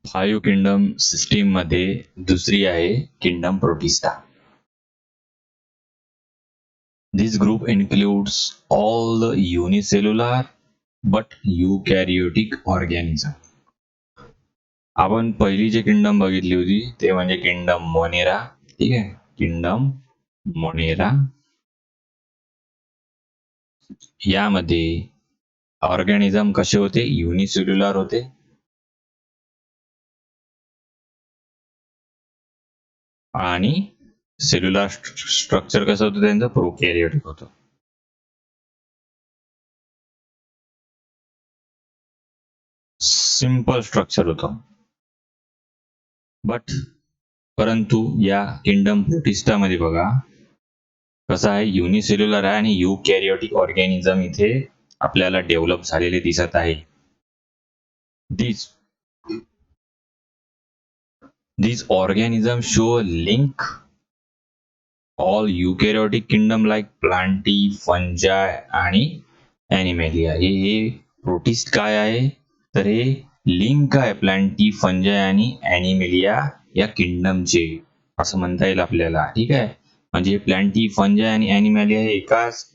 Five kingdom system मध्ये दुसरी आहे kingdom protista. This group includes all the unicellular but eukaryotic organism. आपण पहिली जी किंगडम बघितली होती ते म्हणजे किंगडम मोनेरा. ठीक आहे, किंगडम मोनेरा. यामध्ये ऑर्गॅनिझम कसे होते? युनिसेल्युलर होते. आणि सेल्युलर स्ट्रक्चर कसं होतं त्यांचं? प्रोकॅरियोटिक होतं. सिंपल स्ट्रक्चर होतं. परंतु या किंगडम प्रोटिस्टा मध्ये बघा कसं आहे, युनिसेल्युलर आहे आणि युकॅरियोटिक ऑर्गॅनिझम इथे आपल्याला डेव्हलप झालेले दिसत आहे. These organisms show a link all eukaryotic kingdom like plantae, fungi आणि animalia. हे प्रोटिस्ट काय आहे? तर हे लिंक आहे प्लांटी, फंजाय आणि ॲनिमेलिया या किंगडमचे असं म्हणता येईल आपल्याला. ठीक आहे, म्हणजे प्लांटी, फंजाय आणि ॲनिमेलिया हे एकाच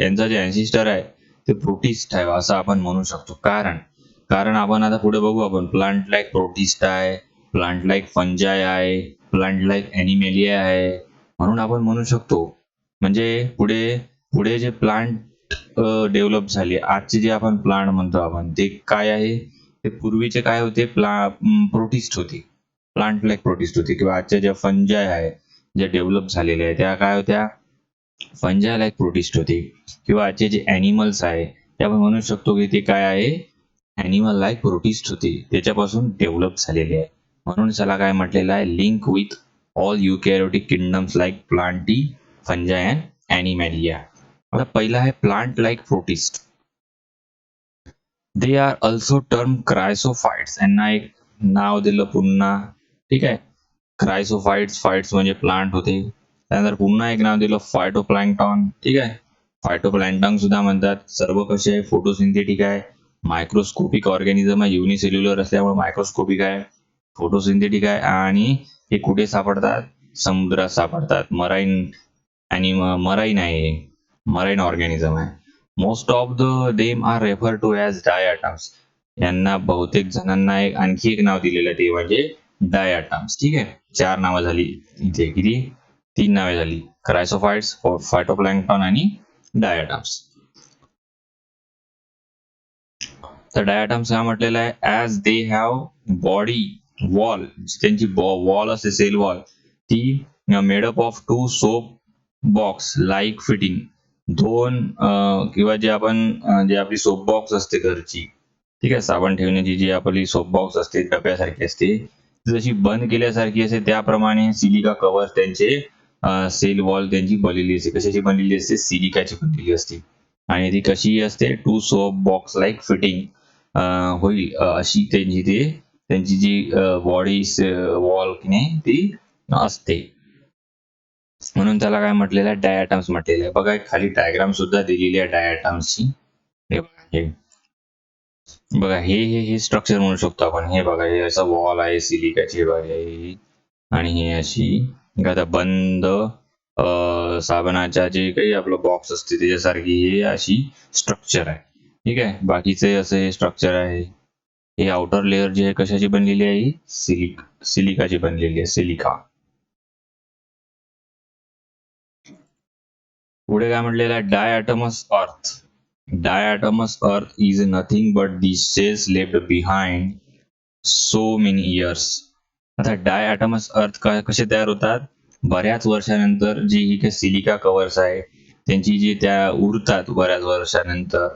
यांचा जे अँसिस्टर आहे ते प्रोटिस्ट आहे असं आपण म्हणू शकतो. कारण आपण आता पुढे बघू, आपण प्लांट लाईक प्रोटिस्ट आहे, प्लांट लाईक फंजाय आहे, प्लांट लाईक ॲनिमेलिया आहे, म्हणून आपण म्हणू शकतो. म्हणजे पुढे जे प्लांट डेव्हलप झाले, आजचे जे आपण प्लांट म्हणतो आपण, ते काय आहे? ते पूर्वीचे काय होते? प्रोटिस्ट होते, प्लांट लाईक प्रोटिस्ट होते. किंवा आजच्या ज्या फंजाय आहे ज्या डेव्हलप झालेल्या आहे त्या काय होत्या? फंजाय लाईक प्रोटिस्ट होते. किंवा आजचे जे ॲनिमल्स आहे ते आपण म्हणू शकतो की ते काय आहे? ॲनिमल लाईक प्रोटिस्ट होते, त्याच्यापासून डेव्हलप झालेले आहे. म्हणून त्याला काय म्हटलेलं आहे? Link with all eukaryotic kingdoms like plantae, fungi and animalia. आता पहिला आहे plant like protist. They are also term chrysophytes. यांना एक नाव दिलं पुन्हा. ठीक आहे, क्रायसोफाइट्स. फाइट्स म्हणजे प्लांट होते. त्यानंतर पुन्हा एक नाव दिलं फायटोप्लॅन्क्टॉन. ठीक आहे, फायटोप्लॅन्क्टॉन सुद्धा म्हणतात. सर्व कसे आहे? फोटोसिंथेटिक आहे, मायक्रोस्कोपिक ऑर्गॅनिझम आहे, युनिसेल्युलर असल्यामुळे मायक्रोस्कोपिक आहे, फोटोसिंथेटिक आहे. आणि हे कुठे सापडतात? समुद्रात सापडतात. मराईन आहे, मराईन ऑर्गॅनिझम आहे. Most of the them are refer to as diatoms. यांना बहुतेक जणांना आणखी एक नाव दिलेलं ते म्हणजे डायटम्स. ठीक आहे, 4 नावं झाली इथे. किती? 3 नावे झाली: क्रायसोफाइट्स, फायटोप्लॅन्क्टॉन आणि डायटम्स. तर डायटम्स काय म्हटलेलं आहे? As they have body wall. त्यांची वॉल असते, सेल वॉल, ती made up of 2 soap box like fitting. 2 किंवा जे आपली सोप बॉक्स असते घरची, ठीक आहे, साबण ठेवण्याची जी आपली सोप बॉक्स असते, डब्यासारखी असते, जशी बंद केल्यासारखी असते, त्याप्रमाणे सिलिका कव्हर त्यांचे सेल वॉल त्यांची बनलेली असते. कशाची बनलेली असते? सिलिकाची बनलेली असते. आणि ती कशी असते? 2 सोप बॉक्स लाईक फिटिंग होईल अशी त्यांची जी बॉडी वॉल ती असते. म्हणून त्याला काय म्हटलेलं आहे? डायटम्स म्हटलेलं आहे. बघा, खाली डायग्राम सुद्धा दिलेली आहे डायटम्सची. बघा, हे स्ट्रक्चर म्हणू शकतो आपण. हे बघा, हे असं वॉल आहे सिलिकाची बघा, आणि हे अशी आता बंद साबणाच्या जे काही आपलं बॉक्स असते त्याच्यासारखी हे अशी स्ट्रक्चर आहे. ठीक आहे, बाकीचे असे स्ट्रक्चर आहे. हे आउटर लेअर जे आहे कशाची बनलेली आहे? सिलिकाची बनलेली आहे, सिलिका. पुढे काय म्हटलेलं आहे? डायटमस अर्थ. Diatomous earth is nothing but the cells left behind so many years. आता डायटमस अर्थ कसे तयार होतात? बऱ्याच वर्षानंतर जी ही काही सिलिका कव्हर्स आहे त्यांची जी त्या उरतात बऱ्याच वर्षानंतर.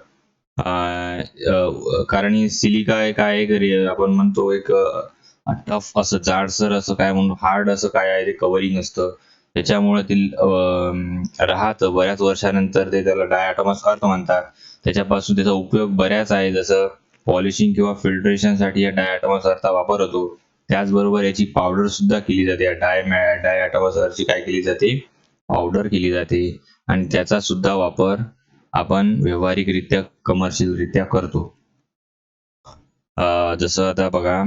कारण ही सिलिका काय आपण म्हणतो एक टफ असं जाडसर असं काय म्हणतो, हार्ड असं काय आहे ते कव्हरिंग असतं, त्याच्यामुळे ते राहतं बऱ्याच वर्षानंतर. ते त्याला डायटमस अर्थ म्हणतात. त्याच्यापासून त्याचा उपयोग बऱ्याच आहे, जसं पॉलिशिंग किंवा फिल्ट्रेशन साठी या डायटमस अर्थचा वापर होतो. त्याचबरोबर याची पावडर सुद्धा केली जाते. डायटमस अर्थची काय केली जाते? पावडर केली जाते. आणि त्याचा सुद्धा वापर आपण व्यावहारिकरित्या, कमर्शियल रित्या करतो. जसं आता बघा,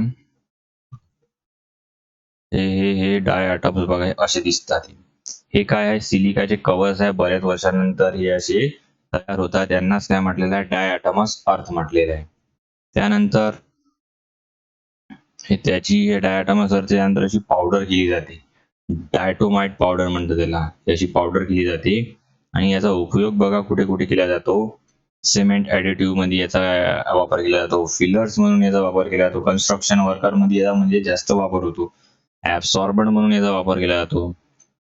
हे डायटम्स बघा, हे असे दिसतात. हे काय आहे, सिलिकाचे कवर्स आहे. बऱ्याच वर्षानंतर हे असे तयार होतात. त्यांनाच काय म्हटलेलं आहे, डायटमस अर्थ म्हटलेलं आहे. त्यानंतर त्याची डायटमस अर्थ त्यानंतर अशी पावडर केली जाते. डायटोमाइट पावडर म्हणतात त्याला. त्याची पावडर केली जाते आणि याचा उपयोग बघा कुठे कुठे केला जातो. सिमेंट ऍडिटिव्ह मध्ये याचा वापर केला जातो. फिलर्स म्हणून याचा वापर केला जातो. कन्स्ट्रक्शन वर्कर मध्ये याचा म्हणजे जास्त वापर होतो. ऍब्सॉर्बंट म्हणून याचा वापर केला जातो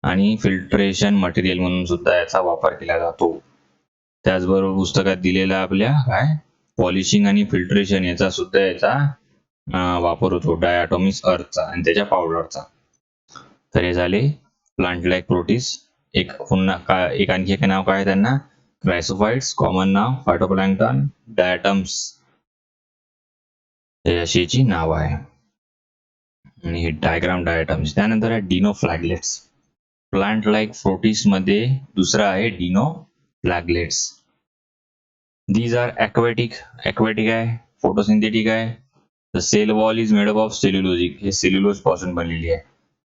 आणि फिल्ट्रेशन मटेरियल म्हणून सुद्धा याचा वापर केला जातो. त्याचबरोबर पुस्तकात दिलेला आपल्या काय पॉलिशिंग आणि फिल्ट्रेशन याचा सुद्धा याचा वापर होतो डायटॉमिक अर्थचा आणि त्याच्या पावडरचा. तर हे झाले प्लांट लाईक प्रोटिस्ट. एक पुन्हा एक आणखी एक नाव काय त्यांना, क्रायसोफाइट्स, कॉमन नाव फायटोप्लॅंक्टन, डायटम्स, हे अशीची नाव आहे. आणि डायग्राम डायटम्स. त्यानंतर आहे डिनोफ्लॅगलेट्स. प्लांट लाईक प्रोटिस्ट मध्ये दुसरा आहे डिनोफ्लॅगलेट्स. दीज आर aquatic आहे, फोटोसिंथेटिक आहे. The cell wall is made up of cellulosic, हे सेल्युलोज पासून बनलेली आहे.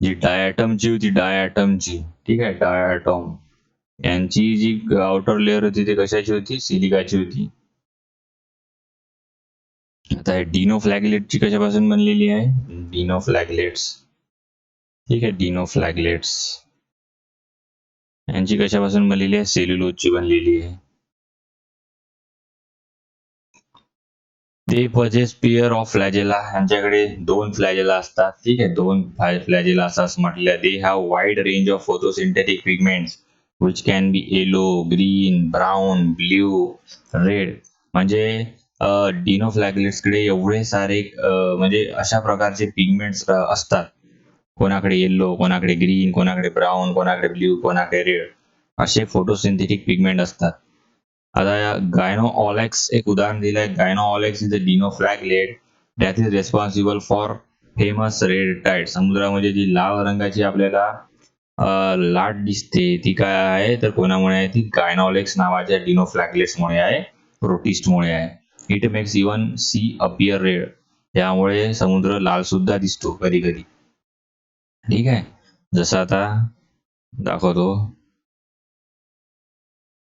जी डायटमची होती, डायटमची, ठीक आहे, डायटम यांची जी आउटर लेअर होती ती कशाची होती, सिलिकाची होती. आता डिनोफ्लॅगलेटची कशापासून बनलेली आहे, डिनोफ्लॅगलेट्स, ठीक आहे, डिनोफ्लॅगलेट्स यांची कशापासून बनलेली आहे, सेल्युलोजची बनलेली आहे. ते पजेस पेअर ऑफ फ्लॅजेला, यांच्याकडे 2 फ्लॅजेला असतात, ठीक आहे, 2 फ्लॅजेला असं म्हटलं. They have wide range of photosynthetic pigments which can be yellow, green, brown, blue, red. म्हणजे डिनोफ्लॅगलेट्स कडे एवढे सारे म्हणजे अशा प्रकारचे पिगमेंट्स असतात. कोणाकडे येल्लो, कोणाकडे ग्रीन, कोणाकडे ब्राऊन, कोणाकडे ब्ल्यू, कोणाकडे रेड, असे फोटोसिंथेटिक पिगमेंट असतात. आता गायनोऑलेक्स एक उदाहरण दिलंय. Gonyaulax is a dinoflagellate that is responsible for famous red tide. समुद्रामध्ये जी लाल रंगाची आपल्याला लाट दिसते ती काय आहे, तर कोणामुळे आहे, ती गायनोऑलेक्स नावाच्या डिनोफ्लॅगलेट्समुळे आहे, प्रोटिस्टमुळे आहे. It makes even sea appear red. त्यामुळे समुद्र लाल सुद्धा दिसतो कधी कधी, ठीक आहे. जसं आता दाखवतो,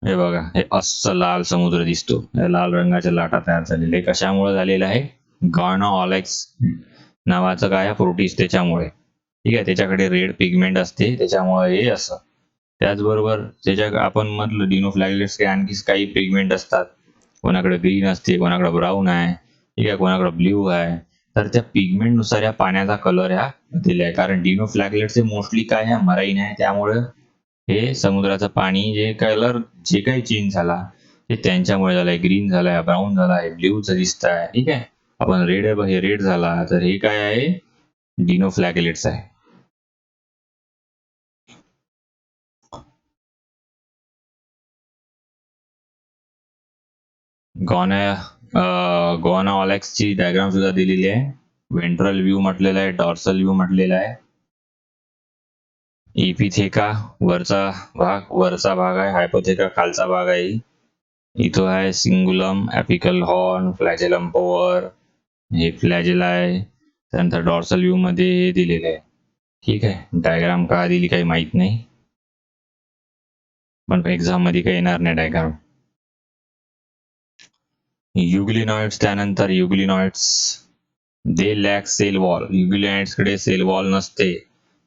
हे बघा, हे असं लाल समुद्र दिसतो. लाल रंगाच्या लाटा तयार झालेले कशामुळे झालेलं आहे, गायनोऑलेक्स नावाचं काय प्रोटिस्ट त्याच्यामुळे, ठीक आहे. त्याच्याकडे रेड पिगमेंट असते त्याच्यामुळे हे असं. त्याचबरोबर त्याच्या आपण म्हटलं डिनोफ्लॅगलेट्स आणखी काही पिगमेंट असतात. कोणाकडे ग्रीन असते, कोणाकडे ब्राऊन आहे, ठीक आहे, कोणाकडे ब्ल्यू आहे. तर त्या पिगमेंट नुसार या पाण्याचा कलर ह्या दिला आहे. कारण डिनोफ्लॅगलेट्स मोस्टली काय आहे, मराईन आहे, त्यामुळे हे समुद्राचं पाणी जे कलर जे काही चेंज झाला ते त्यांच्यामुळे झालाय. ग्रीन झालाय, ब्राऊन झालाय, ब्ल्यूच दिसत आहे, ठीक आहे. आपण रेड आहे, हे रेड झाला, तर हे काय आहे, डिनोफ्लॅगलेट्स आहे. गॉनाऑलेक्स ची डायग्राम सुद्धा दिलेली आहे. वेंट्रल व्ह्यू म्हटलेला आहे, डॉर्सल व्ह्यू म्हटलेला आहे. इपिथेका वरचा भाग आहे, हायपोथेका खालचा भाग आहे. इथं आहे सिंगुलम, एपिकल हॉर्न, फ्लॅजेलम पोअर, हे फ्लॅजेला आहे. त्यानंतर डॉर्सल व्ह्यू मध्ये हे दिलेलं आहे, ठीक आहे. डायग्राम का दिली काही माहित नाही, पण एक्झाम मध्ये काही येणार नाही डायग्राम. युग्लिनॉइड्स. त्यानंतर युग्लिनॉइड्स दे लॅक सेल वॉल. युग्लिनॉइड्स कडे सेल वॉल नसते.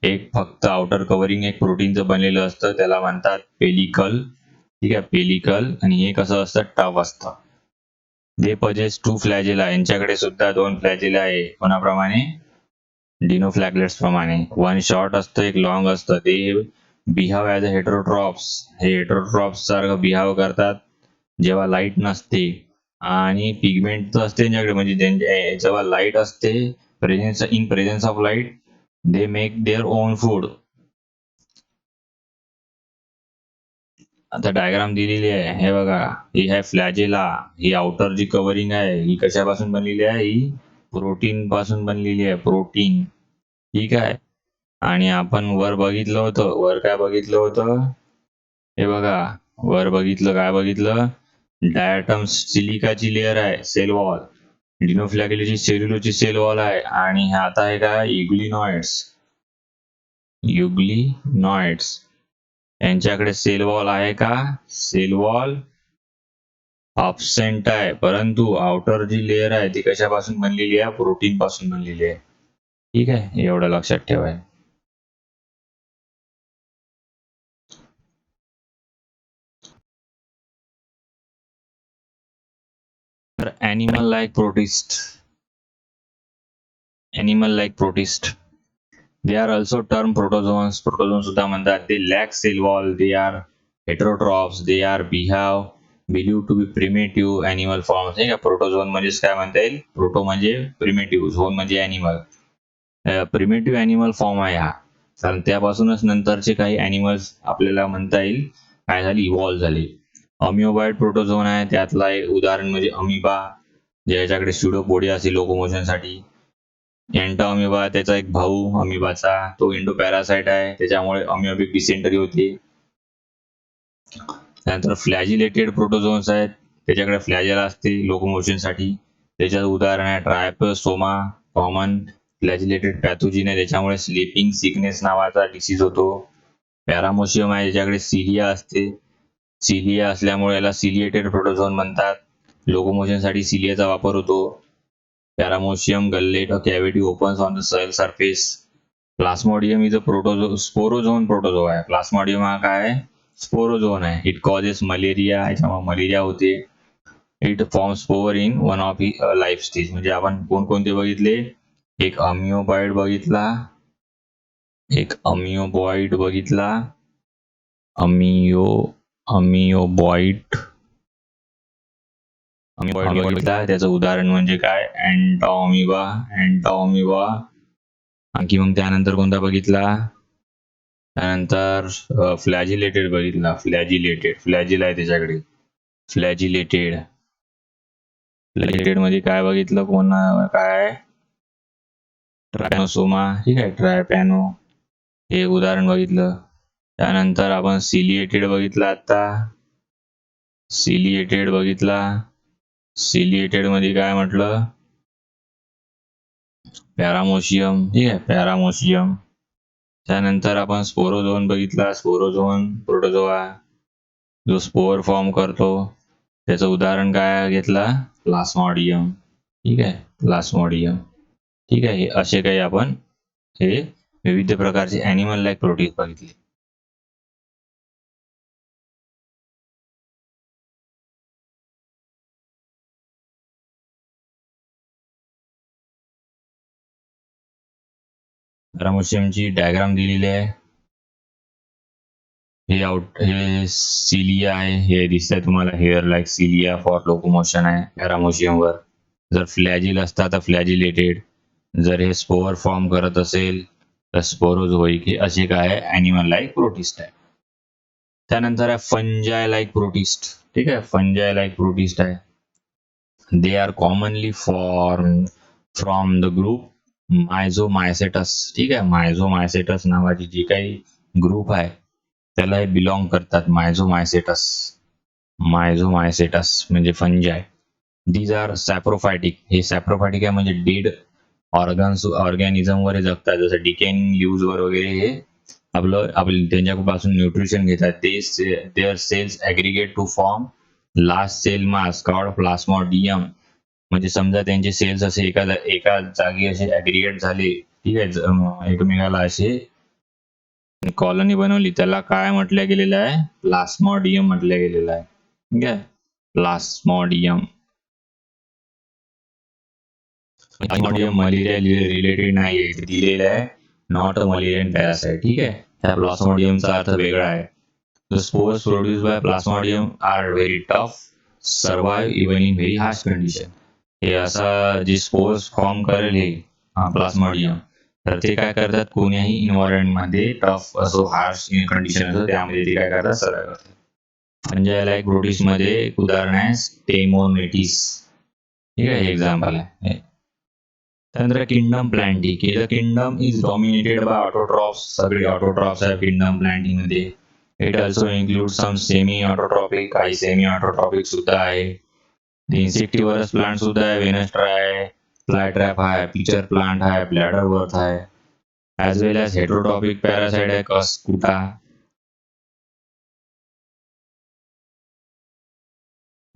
एक फक्त आउटर कव्हरिंग एक प्रोटीनचं बनलेलं असतं, त्याला म्हणतात पेलिकल, ठीक आहे, पेलिकल. आणि हे कसं असतं, टफ असतं. They possess 2 फ्लॅजेला. यांच्याकडे सुद्धा 2 फ्लॅजेला आहे. कोणाप्रमाणे, डिनोफ्लॅगलेट्स प्रमाणे. वन शॉर्ट असतं, एक लॉंग असतं. ते बिहाव ॲज अ हेटरोट्रॉप्स. हे हेटरोट्रॉप्स सारखं बिहाव करतात जेव्हा लाईट नसते आणि पिगमेंट असते त्यांच्याकडे. म्हणजे जेव्हा लाईट असते, in presence of light they make their own food. आता डायग्राम दिलेली आहे, हे बघा, ही आहे फ्लॅजेला. ही आउटर जी कव्हरिंग आहे ही कशापासून बनलेली आहे, ही प्रोटीन पासून बनलेली आहे, प्रोटीन, ठीक आहे. आणि आपण वर बघितलं होतं, वर काय बघितलं होतं, हे बघा, वर बघितलं काय बघितलं, डायटम्स सिलिकाची लेअर आहे, सेल वॉल. डिनोफ्लॅगेलाची सेल्युलोजची सेल वॉल आहे आणि ह्यात आहे का युग्लिनॉइड्स. यांच्याकडे सेल वॉल आहे का? सेल वॉल ऑब्सेंट आहे, परंतु आउटर जी लेअर आहे ती कशापासून बनलेली आहे? प्रोटीन पासून बनलेली आहे. ठीक आहे, एवढं लक्षात ठेवाय. तर animal like protist they are also termed protozoans. Protozoan सुद्धा म्हणतात. They lack cell wall, they are heterotrophs, they are believed to be primitive animal forms. हे का प्रोटोझोन म्हणजे काय म्हणता येईल? प्रोटो म्हणजे प्रिमिटिव्ह, झोन म्हणजे अॅनिमल. प्रिमिटिव्ह अॅनिमल फॉर्म आहे हा, कारण त्यापासूनच नंतरचे काही अॅनिमल्स आपल्याला म्हणता येईल काय झाली, इव्हॉल्व्ह झाले. अमिओबाइड प्रोटोझोन आहे, त्यातला एक उदाहरण म्हणजे अमिबा, ज्याच्याकडे स्युडोपोडिया असेल लोकोमोशन साठी. एंटा अमिबा त्याचा एक भाऊ अमिबाचा, तो इंडो पॅरासाइट आहे, त्याच्यामुळे अमिओबिक डिसेंटरी होती. त्यानंतर फ्लॅजिलेटेड प्रोटोझोन्स आहेत, त्याच्याकडे फ्लॅजेला असते लोकोमोशन साठी. त्याच्यात उदाहरण आहे ट्रायपसोमा कॉमन फ्लॅजिलेटेड पॅथोजिन आहे, त्याच्यामुळे स्लीपिंग सिकनेस नावाचा डिसीज होतो. पॅरामोशियम आहे, ज्याच्याकडे सिलिया असते. सिलिया असल्यामुळे याला सिलिएटेड प्रोटोझोन म्हणतात. लोकोमोशन साठी सिलियाचा वापर होतो. Paramecium gallate, a cavity opens on the cell surface. Plasmodium is a sporozoan protozoa आहे. Plasmodium हा काय आहे? स्पोरोझोन आहे. इट कॉजेस मलेरिया, याच्यामुळे मलेरिया होते. It form spore in one of life stage. म्हणजे आपण कोणकोणते बघितले? एक अमिओबाइड बघितला, अमिओबॉइड बघितला. त्याचं उदाहरण म्हणजे काय? अँटाअमिबा. आणखी मग त्यानंतर कोणता बघितला? त्यानंतर फ्लॅजिलेटेड बघितला. फ्लॅजिल आहे त्याच्याकडे. फ्लॅजिलेटेड मध्ये काय बघितलं? काय? ट्रायनोसोमा. ठीक आहे, ट्रायपॅनो हे उदाहरण बघितलं. त्यानंतर आपण सिलिएटेड बघितला. आता सिलिएटेड मध्ये काय म्हटलं? पॅरामोशियम. ठीक आहे, पॅरामोशियम. त्यानंतर आपण स्पोरोझोन बघितला. स्पोरोझोन प्रोटोझोआ जो स्पोर फॉर्म करतो, त्याचं उदाहरण काय घेतलं? प्लास्मोडियम. ठीक आहे, प्लास्मोडियम. ठीक आहे, असे काही आपण हे विविध प्रकारचे अॅनिमल लाईक प्रोटीन बघितले. पॅरामोशियमची डायग्राम दिलेली आहे. हे सिलिया आहे, हे दिसतंय तुम्हाला. Hair like cilia for locomotion आहे पॅरामोशियम वर. जर फ्लॅजिल असता तर फ्लॅजिलेटेड. जर हे स्पोर फॉर्म करत असेल तर स्पोरोझोइक. हे असे काय अॅनिमल लाईक प्रोटिस्ट आहे. त्यानंतर आहे फंजाय लाईक प्रोटिस्ट. ठीक आहे, फंजाय लाईक प्रोटिस्ट आहे. They are commonly form from the group myxomycetes. ठीक आहे, मायझोमायसेटस नावाची जी काही ग्रुप आहे त्याला हे बिलॉंग करतात. मायझोमायसेटस म्हणजे फंजाय. These R सॅप्रोफायटिक. हे सॅप्रोफायटिक आहे म्हणजे डेड ऑर्गॅनिझम वर जगतात, जसं डिकेनिंग लीव्स वर वगैरे. हे आपलं त्यांच्यापासून न्यूट्रिशन घेतात. Their cells aggregate to form last cell mass called plasmodium. म्हणजे समजा त्यांचे सेल्स असे एका जागी असे ऍग्रिगेट झाले, ठीक आहे, एकमेकाला असे कॉलनी बनवली, त्याला काय म्हटलं गेलेलं आहे? प्लास्मोडियम म्हटलं गेलेलं आहे. ठीक आहे, प्लास्मोडियम. मलेरिया रिलेटेड नाही, दिलेलं आहे नॉट अ मलेरियन पॅरासाइट. ठीक आहे, त्या प्लास्मोडियमचा अर्थ वेगळा आहे. The spores produced by Plasmodium are very tough, survive even in very harsh condition. हे असा जे स्पोर्स फॉर्म करेल हे प्लास्मोडियम, तर ते काय करतात? कोणत्याही इन्व्हायरमेंट मध्ये टफ असो, हार्श कंडिशन असो, त्यामध्ये ते काय करतात? सर्वाइव्ह करतात. फंजाय लाईक प्रोटिस्ट मध्ये एक उदाहरण आहे स्टेमोनेटिस. ठीक आहे, हे एक्झाम्पल आहे. त्यानंतर kingdom plantae. The kingdom is dominated by autotrophs. सगळे ऑटोट्रॉफ्स आहे किंगडम प्लांटी मध्ये. It also include some semi autotrophic, काही सेमी ऑटोट्रॉपिक सुद्धा आहे. इन्सेक्टिव्हरस प्लांट सुद्धा आहे, व्हेनस ट्राय, फ्लाय ट्रॅप आहे, पिचर प्लांट आहे, ब्लॅडर वर्थ आहे, as well as heterotrophic parasite आहे कस्कुटा.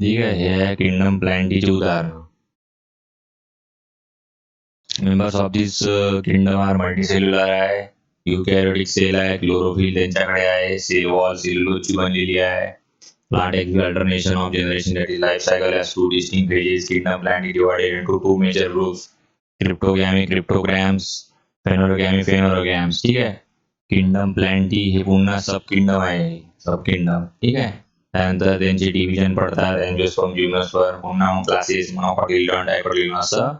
ठीक आहे, हे आहे किंगडम प्लांटीचे उदाहरण. Members of this kingdom are multicellular आहे, युकॅरियोटिक सेल आहे, क्लोरोफिल त्यांच्याकडे आहे, सेल वॉल सेल्युलोजची बनलेली आहे. Plant alternation of generation, that is life cycle, has two distinct phases. Kingdom plant is divided into two major groups: cryptogamy, cryptograms, phenerogamy, phenerograms. ठीक आहे. Kingdom Plantae हे पुन्हा सब kingdom आहे, सब किंगडम. ठीक आहे. त्यानंतर त्यांचे डिव्हिजन पडतात एंजिओस्पर्म, जिम्नोस्पर्म, पुन्हा क्लासेस मोनोकॉटिलडॉन, डायकॉटिलडॉन असं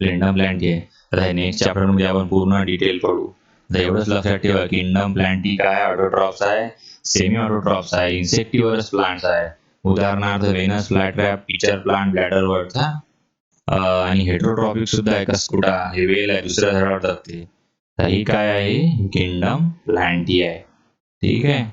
किंगडम प्लांटी आहे. तर नेक्स्ट चॅप्टर मध्ये आपण पूर्ण डिटेल पडू. तर एवढंच लक्षात ठेवा, किंगडम प्लांटी काय ऑटोट्रॉप्स आहे, सेमी ऑटोट्रॉप्स आहे, इन्सेक्टिव्हरस प्लांट्स आहे. उदाहरणार्थ Venus flytrap, pitcher plant, bladderwort आणि हेट्रोट्रॉपिक सुद्धा आहे कस्कुटा, हे वेल आहे, दुसऱ्या झाडावर जगते. तर ही काय आहे, किंगडम प्लांटी आहे. ठीक आहे.